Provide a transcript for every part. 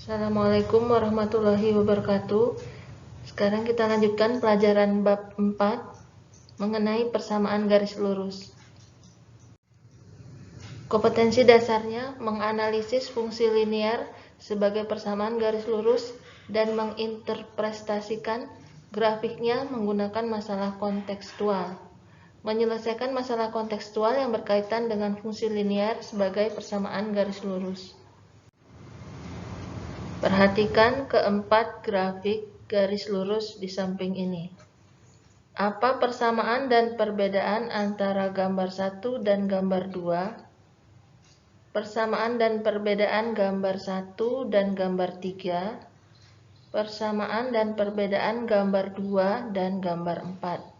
Assalamualaikum warahmatullahi wabarakatuh. Sekarang kita lanjutkan pelajaran bab 4 mengenai persamaan garis lurus. Kompetensi dasarnya menganalisis fungsi linear sebagai persamaan garis lurus dan menginterpretasikan grafiknya menggunakan masalah kontekstual. Menyelesaikan masalah kontekstual yang berkaitan dengan fungsi linear sebagai persamaan garis lurus. Perhatikan keempat grafik garis lurus di samping ini. Apa persamaan dan perbedaan antara gambar 1 dan gambar 2? Persamaan dan perbedaan gambar 1 dan gambar 3? Persamaan dan perbedaan gambar 2 dan gambar 4.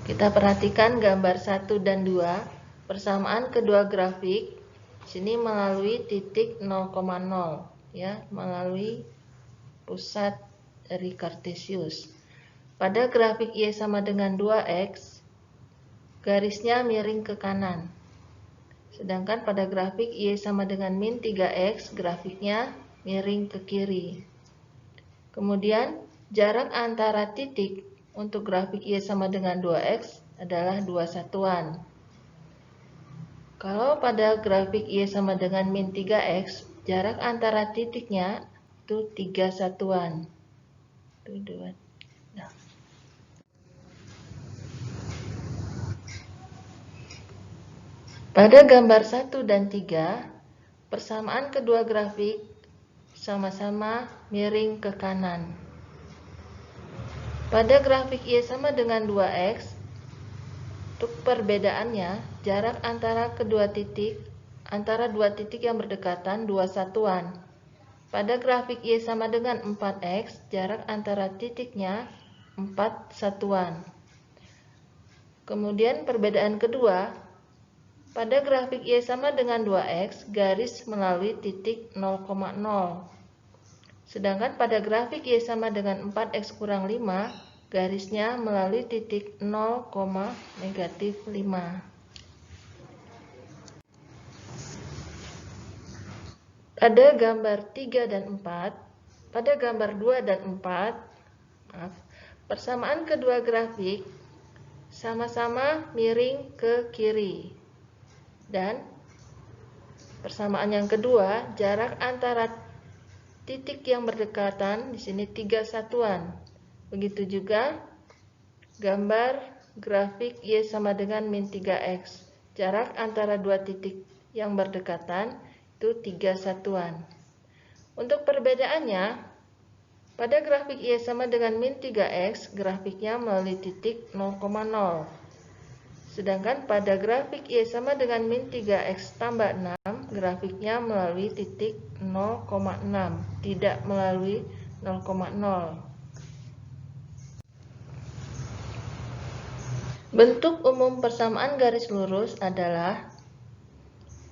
Kita perhatikan gambar 1 dan 2. Persamaan kedua grafik sini melalui titik 0,0 ya, melalui pusat dari Kartesius. Pada grafik Y sama dengan 2X, garisnya miring ke kanan. Sedangkan pada grafik Y sama dengan min 3X, grafiknya miring ke kiri. Kemudian jarak antara titik untuk grafik Y sama dengan 2X adalah 2 satuan. Kalau pada grafik Y sama dengan min 3X, jarak antara titiknya itu 3 satuan. Pada gambar 1 dan 3, persamaan kedua grafik sama-sama miring ke kanan. Pada grafik Y sama dengan 2X, untuk perbedaannya, jarak antara dua titik yang berdekatan 2 satuan. Pada grafik Y sama dengan 4X, jarak antara titiknya 4 satuan. Kemudian perbedaan kedua, pada grafik Y sama dengan 2X, garis melalui titik 0,0. Sedangkan pada grafik Y sama dengan 4X kurang 5, garisnya melalui titik 0, negatif 5. Pada gambar 3 dan 4, pada gambar 2 dan 4, persamaan kedua grafik sama-sama miring ke kiri. Dan persamaan yang kedua, jarak antara titik yang berdekatan di sini 3 satuan. Begitu juga gambar grafik Y sama dengan min 3X. Jarak antara dua titik yang berdekatan itu 3 satuan. Untuk perbedaannya, pada grafik Y sama dengan min 3X, grafiknya melalui titik 0,0. Sedangkan pada grafik Y sama dengan min 3X tambah 6, grafiknya melalui titik 0,6, tidak melalui 0,0. Bentuk umum persamaan garis lurus adalah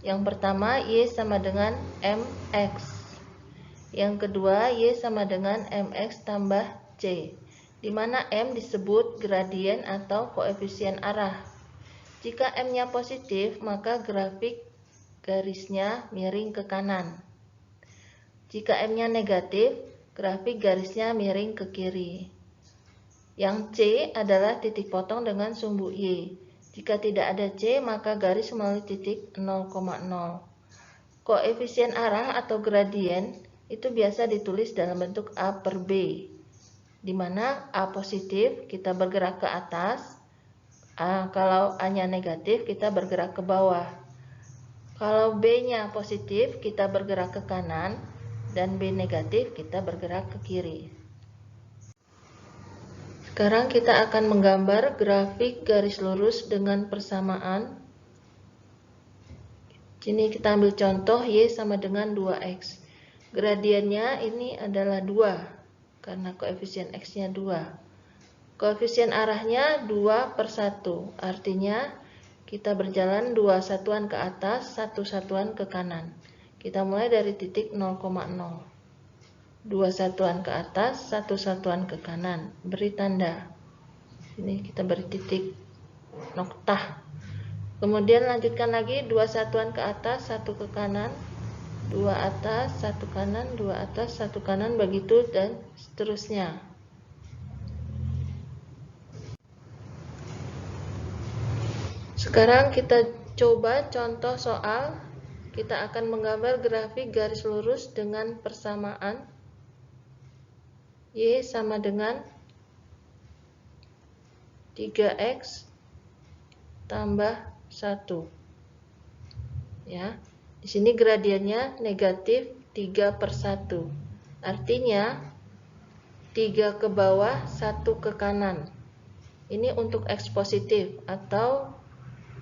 yang pertama Y sama dengan MX. Yang kedua Y sama dengan MX tambah C, di mana M disebut gradien atau koefisien arah. Jika M-nya positif, maka grafik garisnya miring ke kanan. Jika M-nya negatif, grafik garisnya miring ke kiri. Yang C adalah titik potong dengan sumbu Y. Jika tidak ada C, maka garis melalui titik 0,0. Koefisien arah atau gradien itu biasa ditulis dalam bentuk A per B, di mana A positif kita bergerak ke atas, kalau A-nya negatif kita bergerak ke bawah. Kalau B-nya positif kita bergerak ke kanan, dan B negatif kita bergerak ke kiri. Sekarang kita akan menggambar grafik garis lurus dengan persamaan. Sini kita ambil contoh Y sama dengan 2X. Gradiennya ini adalah 2, karena koefisien X-nya 2. Koefisien arahnya 2 per 1, artinya kita berjalan 2 satuan ke atas, 1 satuan ke kanan. Kita mulai dari titik 0,0. 2 satuan ke atas, 1 satuan ke kanan. Beri tanda. Ini kita beri titik. noktah. Kemudian lanjutkan lagi 2 satuan ke atas, 1 ke kanan, 2 atas, 1 kanan, 2 atas, 1 kanan, begitu dan seterusnya. Sekarang kita coba contoh soal. Kita akan menggambar grafik garis lurus dengan persamaan Y sama dengan 3X tambah 1. Ya. Di sini gradiennya negatif 3/1. Artinya 3 ke bawah, 1 ke kanan. Ini untuk X positif atau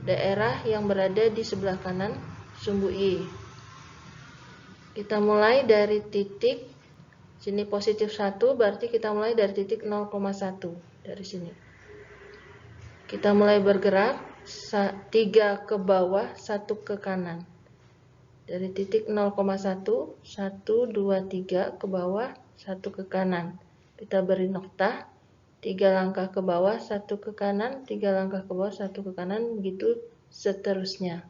daerah yang berada di sebelah kanan sumbu Y. Kita mulai dari titik sini positif 1, berarti kita mulai dari titik 0,1 dari sini. Kita mulai bergerak 3 ke bawah, 1 ke kanan. Dari titik 0,1, 1, 2, 3 ke bawah, 1 ke kanan. Kita beri noktah, 3 langkah ke bawah, 1 ke kanan, 3 langkah ke bawah, 1 ke kanan, begitu seterusnya.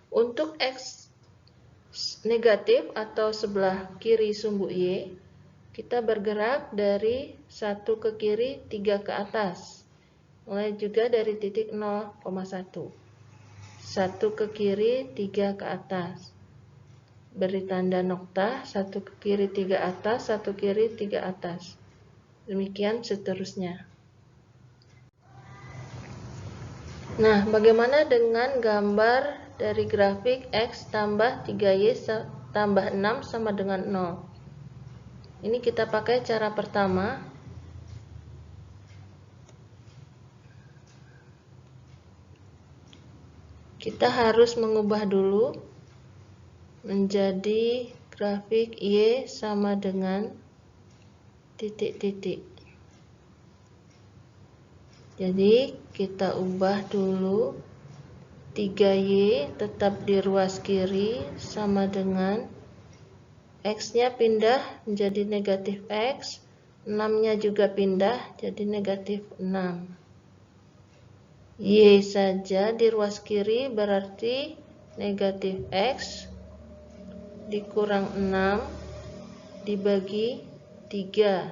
Untuk X negatif atau sebelah kiri sumbu Y, kita bergerak dari 1 ke kiri, 3 ke atas. Mulai juga dari titik 0,1. 1 ke kiri, 3 ke atas. Beri tanda noktah, 1 ke kiri, 3 atas, 1 kiri, 3 atas. Demikian seterusnya. Nah, bagaimana dengan gambar dari grafik X tambah 3Y tambah 6 sama dengan 0? Ini kita pakai cara pertama. Kita harus mengubah dulu menjadi grafik Y sama dengan titik-titik. Jadi kita ubah dulu 3Y tetap di ruas kiri sama dengan X-nya pindah menjadi negatif X, 6-nya juga pindah jadi negatif 6. Y saja di ruas kiri berarti negatif X dikurang 6 dibagi 3.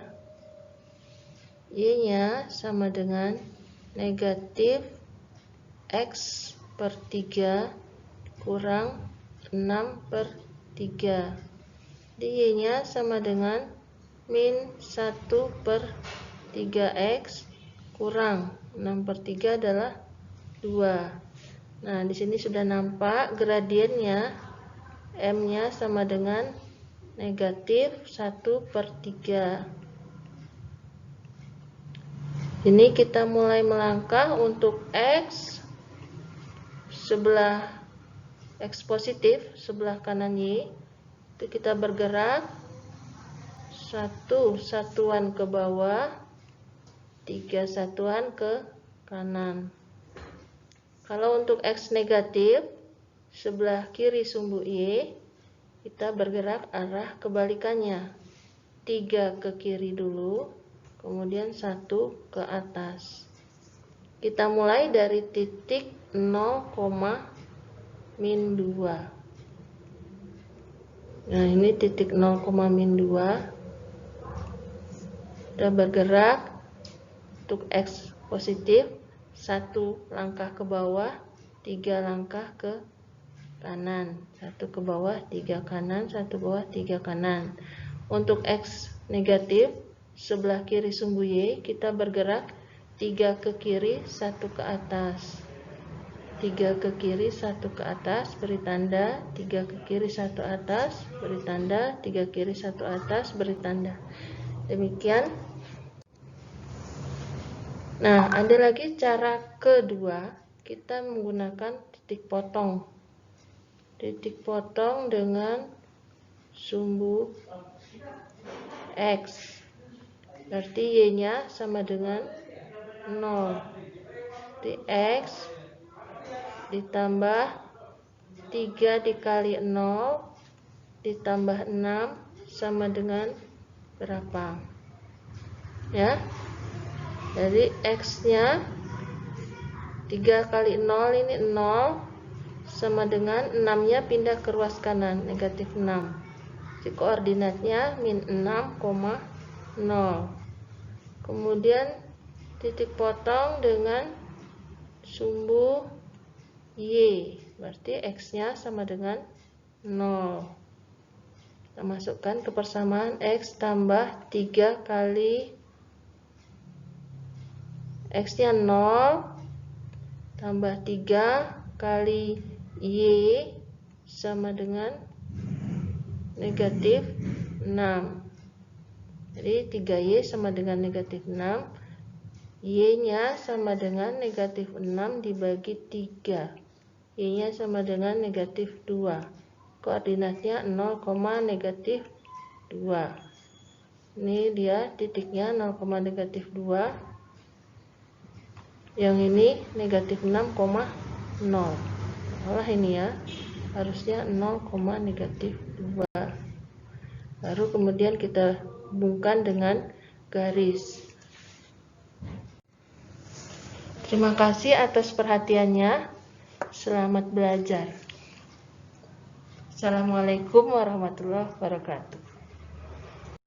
Y-nya sama dengan negatif X per 3 kurang 6/3. Y-nya sama dengan min 1/3X kurang 6/3 adalah 2. Nah, di sini sudah nampak gradiennya. M-nya sama dengan negatif 1/3. Ini kita mulai melangkah untuk X sebelah X positif, sebelah kanan Y. Itu kita bergerak 1 satuan ke bawah, 3 satuan ke kanan. Kalau untuk X negatif, sebelah kiri sumbu Y, kita bergerak arah kebalikannya. 3 ke kiri dulu, kemudian 1 ke atas. Kita mulai dari titik 0, min 2. Nah, ini titik 0, min 2. Kita bergerak untuk X positif, 1 langkah ke bawah, 3 langkah ke kanan. 1 ke bawah, 3 kanan, 1 ke bawah, 3 kanan. Untuk X negatif, sebelah kiri sumbu Y, kita bergerak 3 ke kiri, 1 ke atas. 3 ke kiri, 1 ke atas, beri tanda. 3 ke kiri, 1 atas, beri tanda. 3 kiri, 1 atas, beri tanda. Demikian. Nah, ada lagi cara kedua, kita menggunakan titik potong. Titik potong dengan sumbu X. Berarti Y-nya sama dengan 0. Di X ditambah 3 dikali 0 ditambah 6 sama dengan berapa? Ya. Jadi X-nya 3 kali 0 ini 0 sama dengan 6-nya pindah ke ruas kanan, negatif 6. Jadi koordinatnya min 6,0. Kemudian titik potong dengan sumbu Y, berarti X-nya sama dengan 0. Kita masukkan ke persamaan X tambah 3 kali X-nya 0 tambah 3 kali Y sama dengan negatif 6. Jadi 3Y sama dengan negatif 6. Y-nya sama dengan negatif 6 dibagi 3. Y-nya sama dengan negatif 2. Koordinatnya 0, negatif 2. Ini dia titiknya 0, negatif 2. Yang ini negatif 6,0. Salah ini ya. Harusnya 0, negatif 2. Baru kemudian kita hubungkan dengan garis. Terima kasih atas perhatiannya. Selamat belajar. Assalamualaikum warahmatullahi wabarakatuh.